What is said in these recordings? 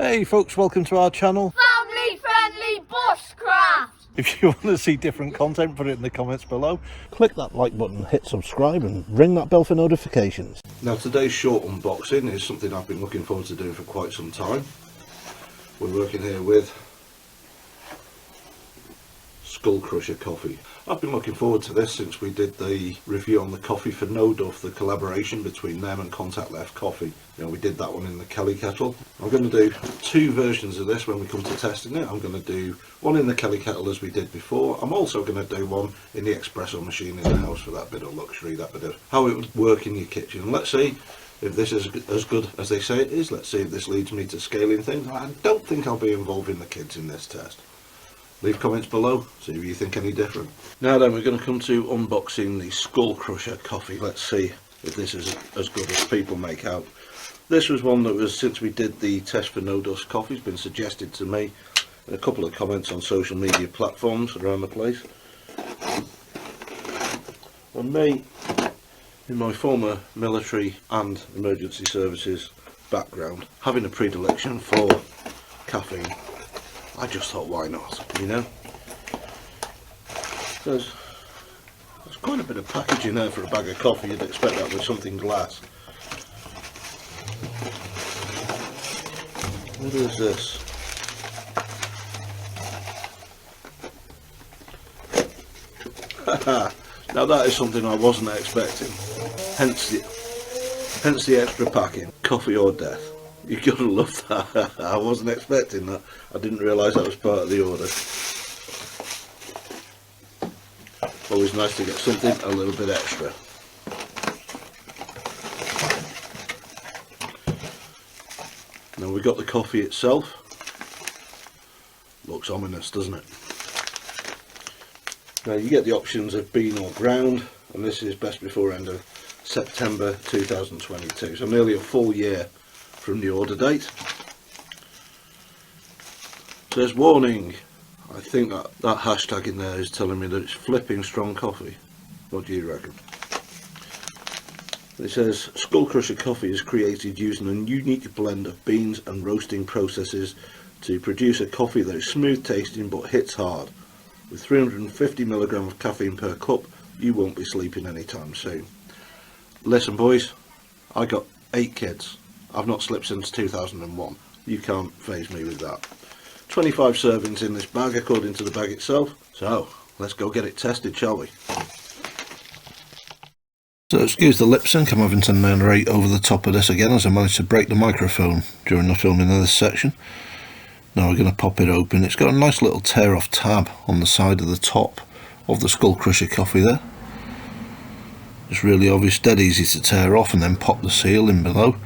Hey folks, welcome to our channel. Family friendly bushcraft! If you want to see different content, put it in the comments below. Click that like button, hit subscribe and ring that bell for notifications. Now today's short unboxing is something I've been looking forward to doing for quite some time. We're working here with Skullcrusher Coffee. I've been looking forward to this since we did the review on the coffee for No Duff, the collaboration between them and Contact Left Coffee. You know, we did that one in the Kelly kettle. I'm going to do two versions of this when we come to testing it. I'm going to do one in the Kelly kettle as we did before. I'm also going to do one in the espresso machine in the house for that bit of luxury, that bit of how it would work in your kitchen. Let's see if this is as good as they say it is. Let's see if this leads me to scaling things. I don't think I'll be involving the kids in this test. Leave comments below, see if you think any different. Now then, we're going to come to unboxing the Skullcrusher Coffee. Let's see if this is as good as people make out. This was one that was, since we did the test for No Dust Coffee, has been suggested to me in a couple of comments on social media platforms around the place. And me, in my former military and emergency services background, having a predilection for caffeine, I just thought, why not, you know? There's quite a bit of packaging there for a bag of coffee. You'd expect that with something glass. What is this? Now that is something I wasn't expecting. Hence the extra packing. Coffee or death. You gotta love that. I wasn't expecting that. I didn't realise that was part of the order. Always nice to get something a little bit extra. Now we've got the coffee itself. Looks ominous, doesn't it? Now you get the options of bean or ground, and this is best before end of September 2022. So nearly a full year from the order date. Says warning. I think that hashtag in there is telling me that it's flipping strong coffee. What do you reckon? It says Skullcrusher Coffee is created using a unique blend of beans and roasting processes to produce a coffee that is smooth tasting but hits hard. With 350 mg of caffeine per cup, you won't be sleeping anytime soon. Listen boys, I got 8 kids. I've not slept since 2001. You can't faze me with that. 25 servings in this bag according to the bag itself. So let's go get it tested, shall we? So excuse the lip sync, I'm having to narrate over the top of this again as I managed to break the microphone during the filming of this section. Now we're going to pop it open. It's got a nice little tear off tab on the side of the top of the Skullcrusher Coffee there. It's really obvious, dead easy to tear off and then pop the seal in below.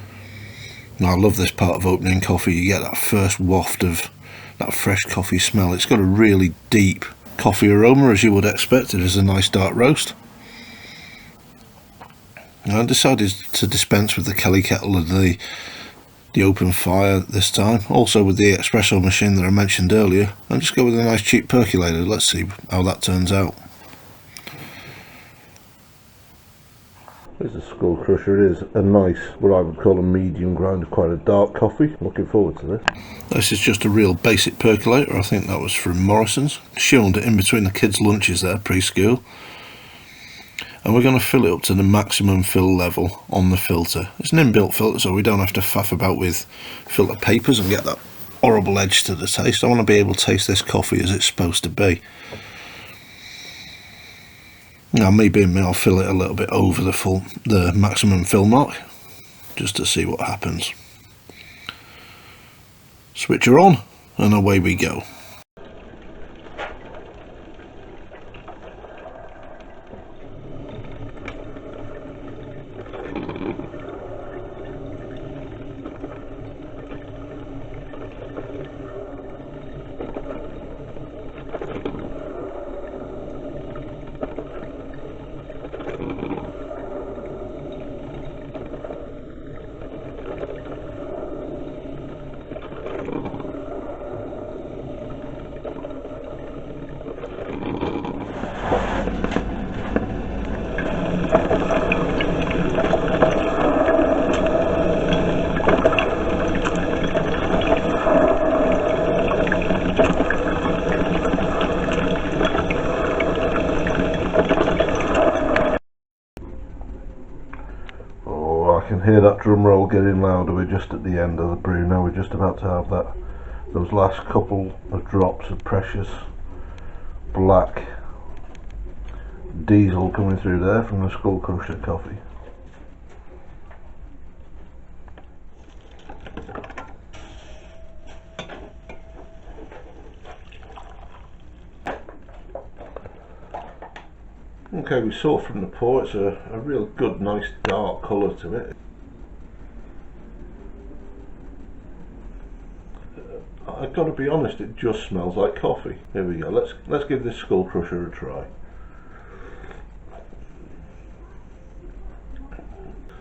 Now I love this part of opening coffee. You get that first waft of that fresh coffee smell. It's got a really deep coffee aroma, as you would expect. It is a nice dark roast. Now I decided to dispense with the Kelly kettle and the open fire this time, also with the espresso machine that I mentioned earlier, and just go with a nice cheap percolator. Let's see how that turns out. This is Skullcrusher. It is a nice, what I would call a medium grind, quite a dark coffee. Looking forward to this. This is just a real basic percolator. I think that was from Morrison's. Shielded it in between the kids' lunches there, preschool. And we're going to fill it up to the maximum fill level on the filter. It's an inbuilt filter, so we don't have to faff about with filter papers and get that horrible edge to the taste. I want to be able to taste this coffee as it's supposed to be. Now, me being me, I'll fill it a little bit over the maximum fill mark, just to see what happens. Switch her on, and away we go. drum roll getting louder. We're just at the end of the brew now. We're just about to have those last couple of drops of precious black diesel coming through there from the Skullcrusher Coffee. Okay, we saw from the pour it's a real good, nice dark colour to it. I've got to be honest, it just smells like coffee. Here we go. Let's give this Skullcrusher a try.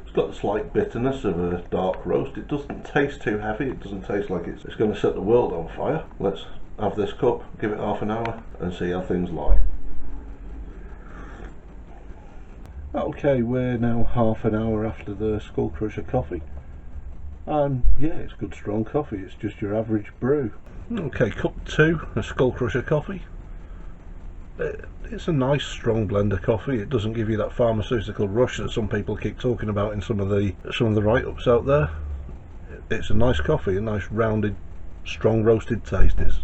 It's got the slight bitterness of a dark roast. It doesn't taste too heavy. It doesn't taste like it's going to set the world on fire. Let's have this cup, give it half an hour, and see how things lie. Okay, we're now half an hour after the Skullcrusher Coffee, and yeah, it's good strong coffee. It's just your average brew. Okay, cup 2 of Skullcrusher Coffee. It's a nice strong blend of coffee. It doesn't give you that pharmaceutical rush that some people keep talking about in some of the write-ups out there. It's a nice coffee, a nice rounded, strong roasted taste. It's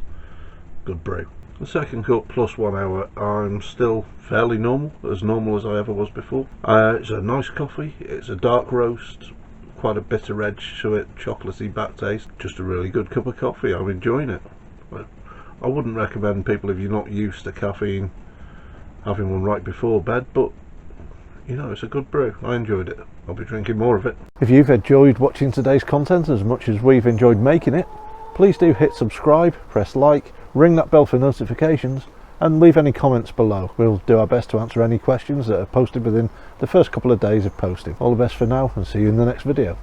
good brew. The second cup plus 1 hour, I'm still fairly normal as I ever was before. It's a nice coffee. It's a dark roast, quite a bitter edge to it, chocolatey back taste. Just a really good cup of coffee. I'm enjoying it. But I wouldn't recommend people, if you're not used to caffeine, having one right before bed, but you know, it's a good brew. I enjoyed it. I'll be drinking more of it. If you've enjoyed watching today's content as much as we've enjoyed making it, please do hit subscribe, press like, ring that bell for notifications, and leave any comments below. We'll do our best to answer any questions that are posted within the first couple of days of posting. All the best for now, and see you in the next video.